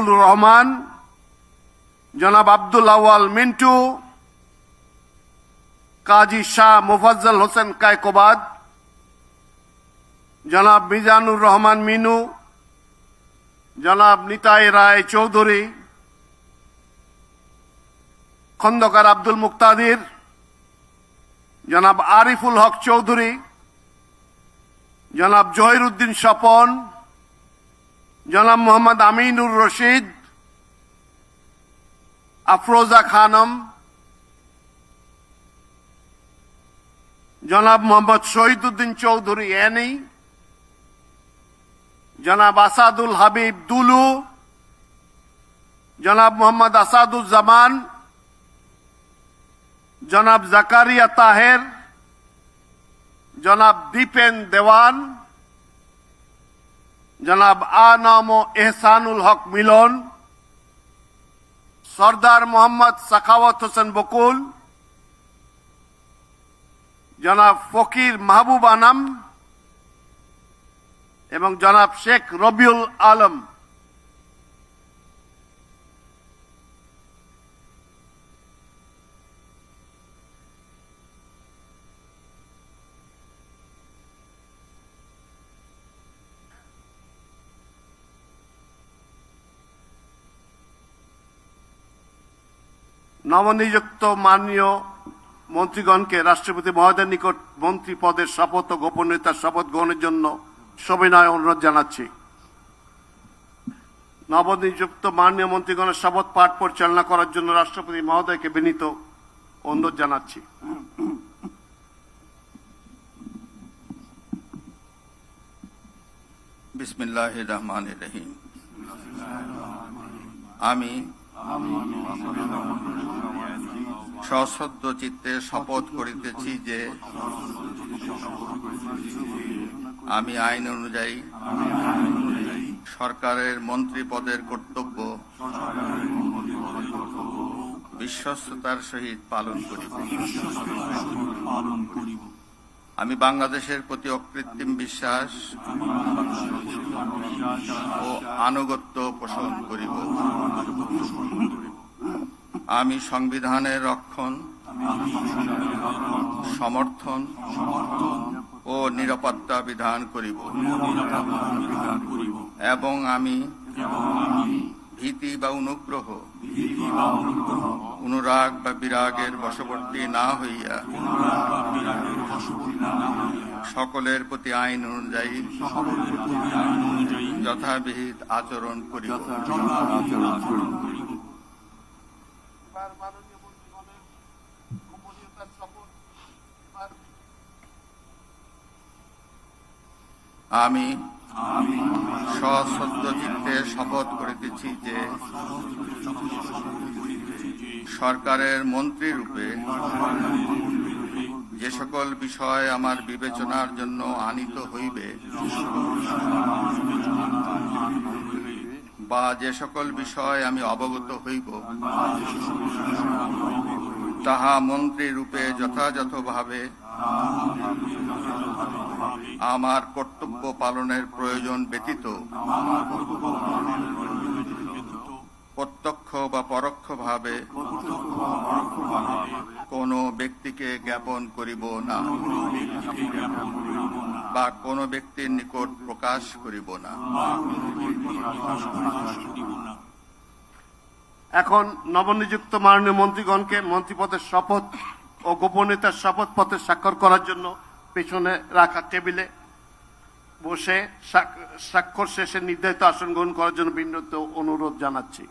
শফিকুল রহমান, জনাব আব্দুল আওয়াল মিন্টু, কাজী শাহ মোফাজ্জল হোসেন কায়কোবাদ, জনাব মিজানুর রহমান মিনু, জনাব নিতাই রায় চৌধুরী, খন্দকার আব্দুল মুক্তাদির, জনাব আরিফুল হক চৌধুরী, জনাব জহিরুদ্দিন স্বপন, জনাব মোহাম্মদ আমিনুর রশিদ, আফরোজা খানম, জনাব মোহাম্মদ শহীদুদ্দিন চৌধুরী এনি, জনাব আসাদুল হাবিব দুলু, জনাব মোহাম্মদ আসাদুজ্জামান, জনাব জাকারিয়া তাহের, জনাব দীপেন দেওয়ান, জনাব আনাম এহসানুল হক মিলন, সরদার মোহাম্মদ সাখাওয়াত হোসেন বকুল, জনাব ফকির মাহবুব আনাম এবং জনাব শেখ রবিউল আলম। নবনিযুক্ত মাননীয় মন্ত্রীগণকে রাষ্ট্রপতি মহোদয়ের নিকট মন্ত্রী পদের শপথ ও গোপনীয়তার শপথ গ্রহণের জন্য সবিনয় অনুরোধ জানাচ্ছি। নবনিযুক্ত মাননীয় মন্ত্রীগণের শপথ পাঠ পরিচালনা করার জন্য রাষ্ট্রপতি মহোদয়কে বিনীত অনুরোধ জানাচ্ছি। বিসমিল্লাহির রহমানির রহিম। আমি সশ্রদ্ধ চিত্তে শপথ করিতেছি যে আমি আইন অনুযায়ী সরকারের মন্ত্রী পদের কর্তব্য বিশ্বস্ততার সহিত পালন করিব। আমি বাংলাদেশের প্রতি অকৃত্রিম বিশ্বাস ও আনুগত্য পোষণ করিব। আমি সংবিধানের রক্ষণ, সমর্থন ও নিরাপত্তা বিধান করিব এবং আমি ভীতি বা অনুগ্রহ, অনুরাগ বা বিরাগের বশবর্তী না হইয়া সকলের প্রতি আইন অনুযায়ী যথাবিহিত আচরণ করিব। আমি সশ্রদ্ধ চিত্তে শপথ করিতেছি যে সরকারের মন্ত্রী রূপে যে সকল বিষয় আমার বিবেচনার জন্য আনিত হইবে বা যে সকল বিষয় আমি অবগত হইব তাহা মন্ত্রী রূপে যথাযথভাবে আমার কর্তব্য পালনের প্রয়োজন ব্যতীত প্রত্যক্ষ বা পরোক্ষভাবে কোনো ব্যক্তিকে জ্ঞাপন করিব না বা কোনো ব্যক্তির নিকট প্রকাশ করিব না। এখন নবনিযুক্ত মাননীয় মন্ত্রীগণকে মন্ত্রীপদের শপথ ও গোপনীয়তার শপথ পত্রে স্বাক্ষর করার জন্য পেছনে রাখা টেবিলে বসে স্বাক্ষর শেষে নির্ধারিত আসন গ্রহণ করার জন্য বিনীত অনুরোধ জানাচ্ছি।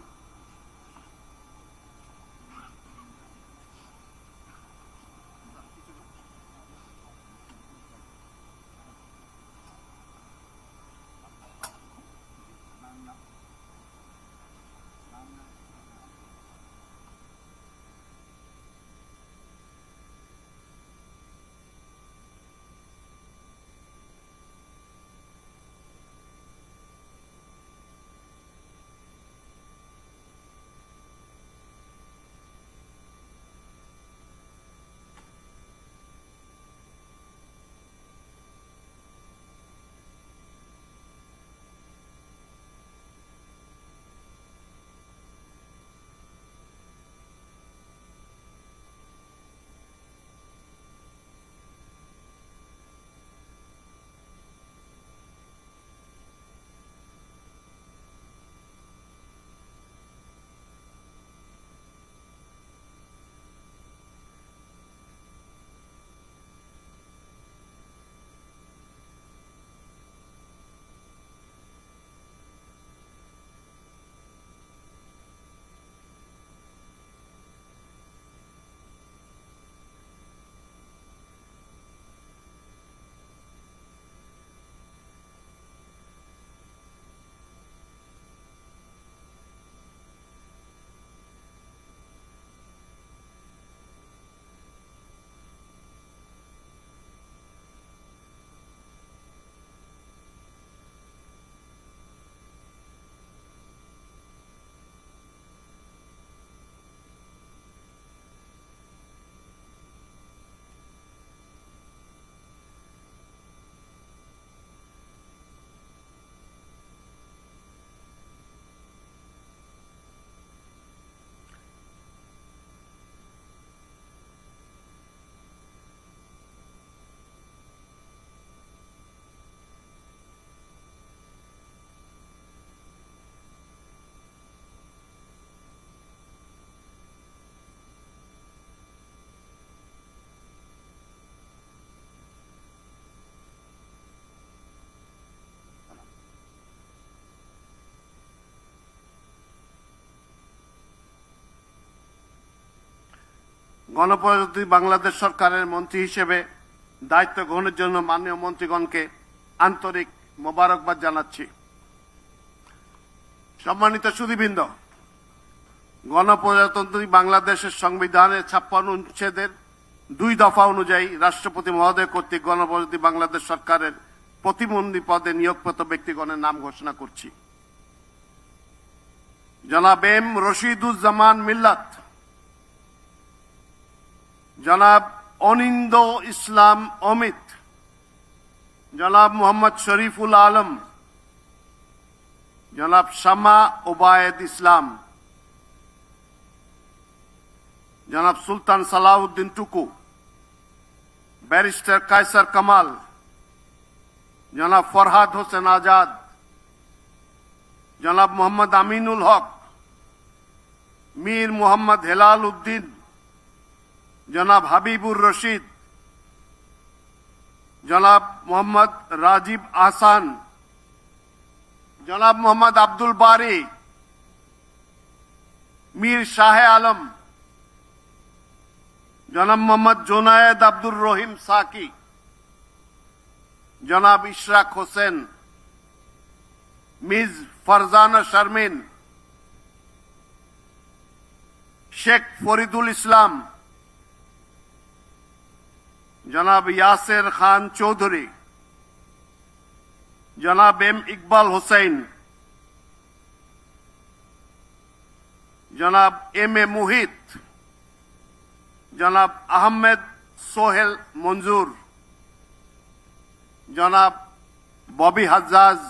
গণপ্রজাতন্ত্রী বাংলাদেশ সরকারের মন্ত্রী হিসেবে দায়িত্ব গ্রহণের জন্য মাননীয় মন্ত্রীগণকে আন্তরিক মোবারকবাদ জানাচ্ছি। সম্মানিত সুধীবৃন্দ, গণপ্রজাতন্ত্রী বাংলাদেশের সংবিধানের 56 অনুচ্ছেদের 2 দফা অনুযায়ী রাষ্ট্রপতি মহোদয় কর্তৃক গণপ্রজাতন্ত্রী বাংলাদেশ সরকারের প্রতিমন্ত্রী পদে নিয়োগপ্রাপ্ত ব্যক্তিগণের নাম ঘোষণা করছি। জনাব এম রশিদুজ্জামান মিল্লাত, জনাব অনিন্দ ইসলাম অমিত, জনাব মোহাম্মদ শরীফুল আলম, জনাব শামা ওবায়েদ ইসলাম, জনাব সুলতান সালাউদ্দিন টুকু, ব্যারিস্টার কায়সার কামাল, জনাব ফরহাদ হোসেন আজাদ, জনাব মোহাম্মদ আমিনুল হক, মীর মোহাম্মদ হেলাল উদ্দিন, জনাব হাবিবুর রশিদ, জনাব মোহাম্মদ রাজীব আহসান, জনাব মোহাম্মদ আব্দুল বারি, মীর শাহে আলম, জনাব মোহাম্মদ জোনায়েদ আব্দুর রহিম সাকি, জনাব ইশরাক হোসেন, মিস ফারজানা শারমিন, শেখ ফরিদুল ইসলাম, জনাব ইয়াসের খান চৌধুরী, জনাব এম ইকবাল হোসেন, জনাব এম এ মুহিত, জনাব আহমেদ সোহেল মঞ্জুর, জনাব ববি হাজ্জাজ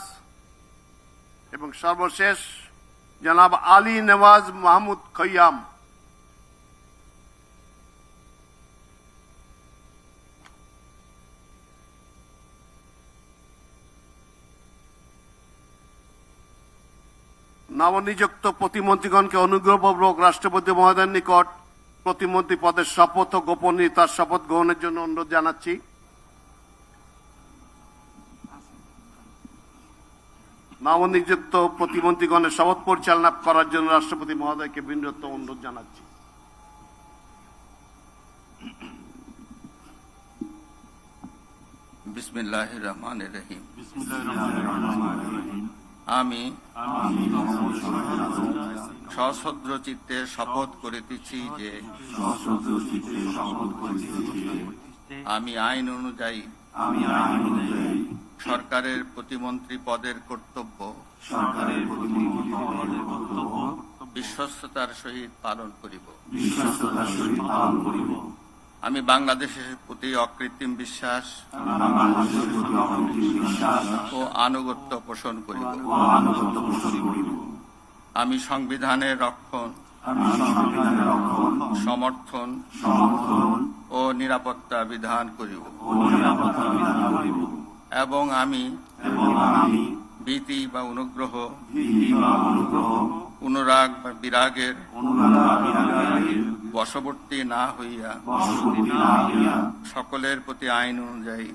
এবং সর্বশেষ জনাব আলী নওয়াজ মাহমুদ খৈয়াম। নবনিযুক্ত প্রতিমন্ত্রীগণকে অনুগ্রহপূর্বক রাষ্ট্রপতি মহোদয়ের নিকট প্রতিমন্ত্রী পদের শপথ ও গোপনীয়তার শপথ গ্রহণের জন্য অনুরোধ জানাচ্ছি। নবনিযুক্ত প্রতিমন্ত্রীগণের শপথ পরিচালনা করার জন্য রাষ্ট্রপতি মহোদয়কে বিনীত অনুরোধ জানাচ্ছি। বিসমিল্লাহির রহমানির রহিম। আমি সশ্রদ্ধ চিত্তে শপথ করিতেছি যে আমি আইন অনুযায়ী সরকারের প্রতিমন্ত্রী পদের কর্তব্য বিশ্বস্ততার সহিত পালন করিব। আমি বাংলাদেশের প্রতি অকৃত্রিম বিশ্বাস ও আনুগত্য পোষণ করিব। আমি সংবিধানের রক্ষণ, সমর্থন ও নিরাপত্তা বিধান করিব এবং আমি ভীতি বা অনুগ্রহ, অনুরাগ বা বিরাগের বশবর্তী না হইয়া সকলের প্রতি আইন অনুযায়ী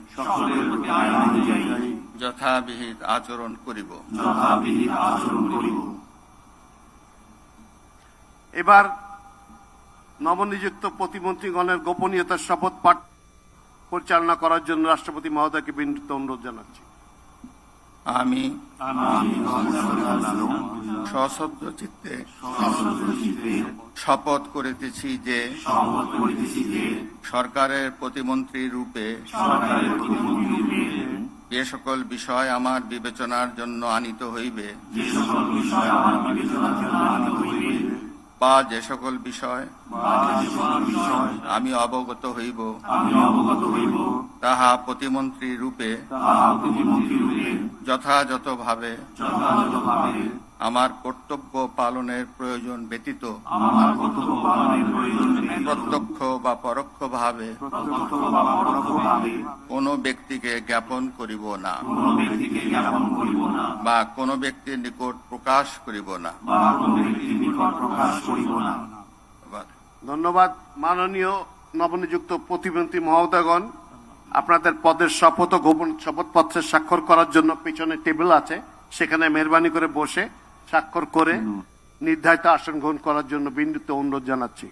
যথাবিহিত আচরণ করিব। এবার নবনিযুক্ত প্রতিমন্ত্রীগণের গোপনীয়তার শপথ পাঠ পরিচালনা করার জন্য রাষ্ট্রপতি মহোদয়কে বিনীত অনুরোধ জানাচ্ছি। আমি সশ্রদ্ধ চিত্তে শপথ করিতেছি যে সরকারের প্রতিমন্ত্রী রূপে যে সকল বিষয় আমার বিবেচনার জন্য আনিত হইবে বা যে সকল বিষয় আমি অবগত হইব তাহা প্রতিমন্ত্রী রূপে যথাযথভাবে আমার কর্তব্য পালনের প্রয়োজন ব্যতীত প্রত্যক্ষ বা পরোক্ষভাবে কোনো ব্যক্তিকে জ্ঞাপন করিব না বা কোনো ব্যক্তির নিকট প্রকাশ করিব না। ধন্যবাদ। মাননীয় নবনিযুক্ত প্রতিমন্ত্রী মহোদয়গণ, আপনাদের পদের শপথ ও গোপন শপথপত্রে স্বাক্ষর করার জন্য পিছনে টেবিল আছে, সেখানে মেহরবানি করে বসে স্বাক্ষর করে নির্ধারিত আসন গ্রহণ করার জন্য বিনীত অনুরোধ জানাচ্ছি।